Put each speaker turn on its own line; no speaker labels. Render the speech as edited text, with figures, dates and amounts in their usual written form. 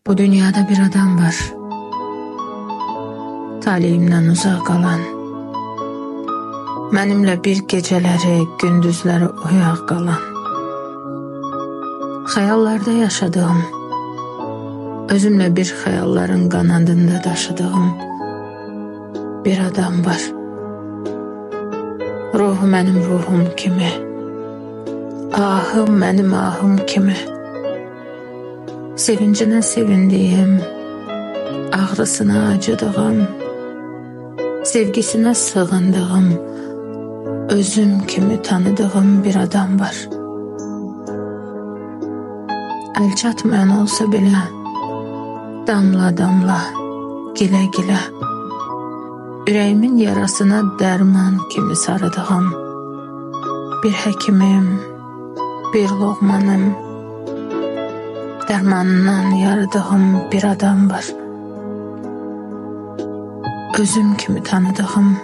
Bu dünyada bir adam var, talihimdən uzaq qalan, mənimlə bir gecələri, gündüzləri oyaq qalan, xəyallarda yaşadığım, özümlə bir xəyalların qanadında daşıdığım bir adam var. Ruhu mənim ruhum kimi, ahım mənim ahım kimi, sevincinə sevindiyim, ağrısına acıdığım, sevgisinə sığındığım, özüm kimi tanıdığım bir adam var. Əl çatmayan olsa belə, damla damla, gilə gilə, ürəyimin yarasına dərman kimi sarıdığım bir həkimim, bir loğmanım, dərmanından yaradığım bir adam var. Özüm kimi tanıdığım